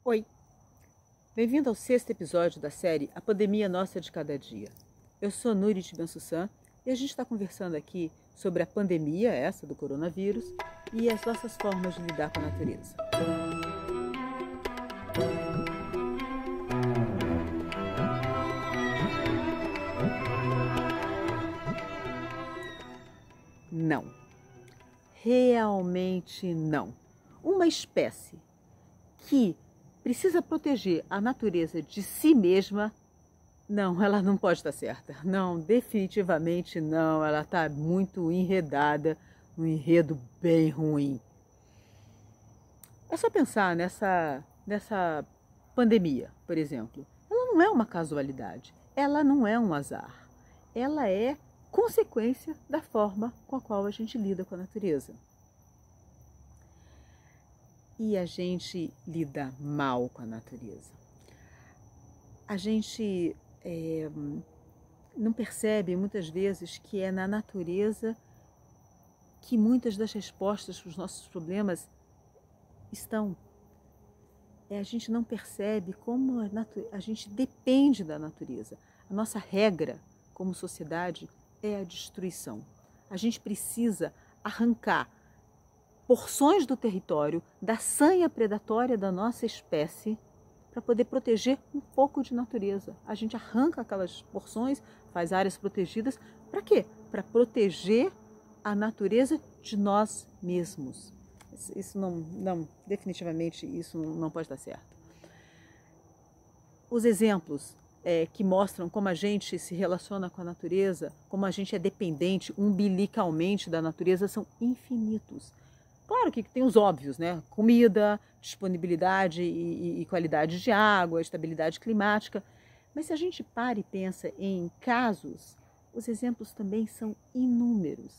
Oi, bem-vindo ao 6º episódio da série A Pandemia Nossa de Cada Dia. Eu sou Nurit Ben-Sussan e a gente está conversando aqui sobre a pandemia, essa do coronavírus, e as nossas formas de lidar com a natureza. Não, realmente não. Uma espécie que precisa proteger a natureza de si mesma, não, ela não pode estar certa. Não, definitivamente não. Ela está muito enredada, um enredo bem ruim. É só pensar nessa pandemia, por exemplo. Ela não é uma casualidade, ela não é um azar. Ela é consequência da forma com a qual a gente lida com a natureza. E a gente lida mal com a natureza. A gente não percebe muitas vezes que é na natureza que muitas das respostas para os nossos problemas estão. A gente não percebe como a gente depende da natureza. A nossa regra como sociedade é a destruição. A gente precisa arrancar porções do território, da sanha predatória da nossa espécie, para poder proteger um pouco de natureza. A gente arranca aquelas porções, faz áreas protegidas, para quê? Para proteger a natureza de nós mesmos. Isso não, definitivamente isso não pode dar certo. Os exemplos que mostram como a gente se relaciona com a natureza, como a gente é dependente umbilicalmente da natureza, são infinitos. Claro que tem os óbvios, né? Comida, disponibilidade e qualidade de água, estabilidade climática. Mas se a gente para e pensa em casos, os exemplos também são inúmeros.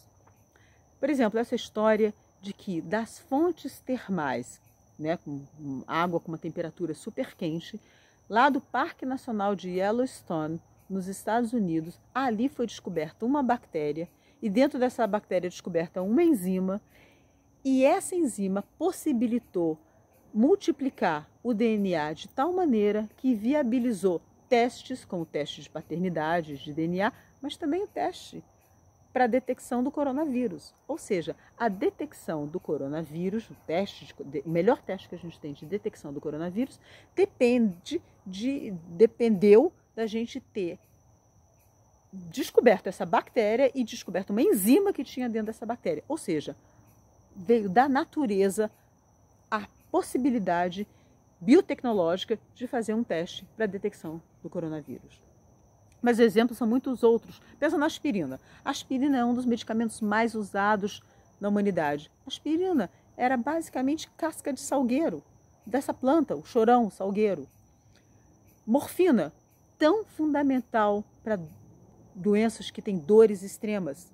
Por exemplo, essa história de que das fontes termais, né, com água com uma temperatura super quente, lá do Parque Nacional de Yellowstone, nos Estados Unidos, ali foi descoberta uma bactéria e dentro dessa bactéria descoberta uma enzima. E essa enzima possibilitou multiplicar o DNA de tal maneira que viabilizou testes, como o teste de paternidade, de DNA, mas também o teste para a detecção do coronavírus. Ou seja, a detecção do coronavírus, o melhor teste que a gente tem de detecção do coronavírus, dependeu da gente ter descoberto essa bactéria e descoberto uma enzima que tinha dentro dessa bactéria. Ou seja, veio da natureza a possibilidade biotecnológica de fazer um teste para a detecção do coronavírus. Mas os exemplos são muitos outros. Pensa na aspirina. A aspirina é um dos medicamentos mais usados na humanidade. A aspirina era basicamente casca de salgueiro, dessa planta, o chorão, o salgueiro. Morfina, tão fundamental para doenças que têm dores extremas.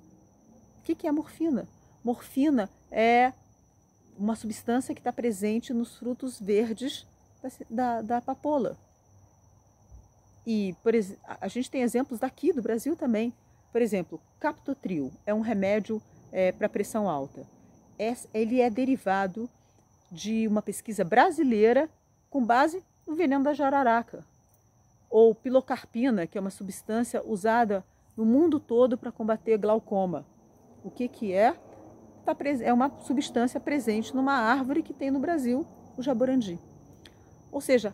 O que é a morfina? Morfina é uma substância que está presente nos frutos verdes da papoula. E a gente tem exemplos daqui do Brasil também. Por exemplo, Captopril é um remédio para pressão alta. Ele é derivado de uma pesquisa brasileira com base no veneno da jararaca. Ou pilocarpina, que é uma substância usada no mundo todo para combater glaucoma. O que é? É uma substância presente numa árvore que tem no Brasil, o jaborandi. Ou seja,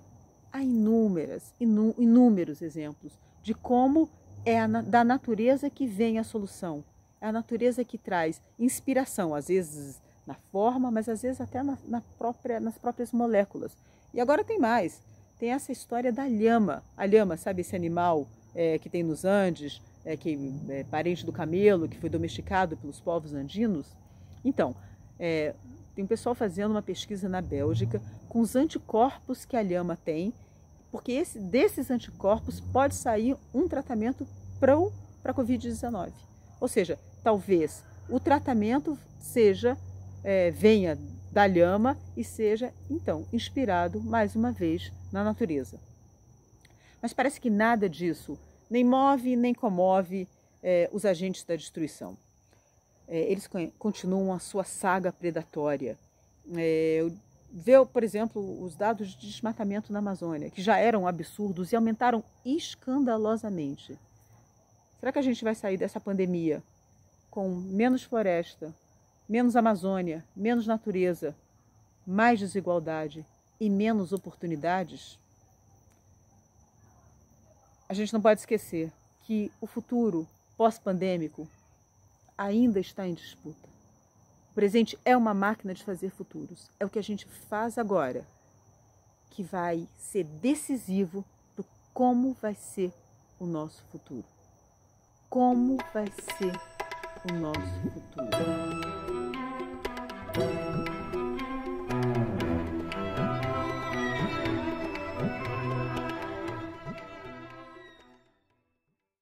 há inúmeros exemplos de como é da natureza que vem a solução. É a natureza que traz inspiração, às vezes na forma, mas às vezes até nas próprias moléculas. E agora tem mais. Tem essa história da lhama. A lhama, sabe, esse animal que tem nos Andes, que é parente do camelo, que foi domesticado pelos povos andinos? Então, tem um pessoal fazendo uma pesquisa na Bélgica com os anticorpos que a lhama tem, porque desses anticorpos pode sair um tratamento para a Covid-19. Ou seja, talvez o tratamento venha da lhama e seja, então, inspirado mais uma vez na natureza. Mas parece que nada disso nem move nem comove os agentes da destruição. Eles continuam a sua saga predatória. vê, por exemplo, os dados de desmatamento na Amazônia, que já eram absurdos e aumentaram escandalosamente. Será que a gente vai sair dessa pandemia com menos floresta, menos Amazônia, menos natureza, mais desigualdade e menos oportunidades? A gente não pode esquecer que o futuro pós-pandêmico ainda está em disputa. O presente é uma máquina de fazer futuros. É o que a gente faz agora que vai ser decisivo para como vai ser o nosso futuro. Como vai ser o nosso futuro.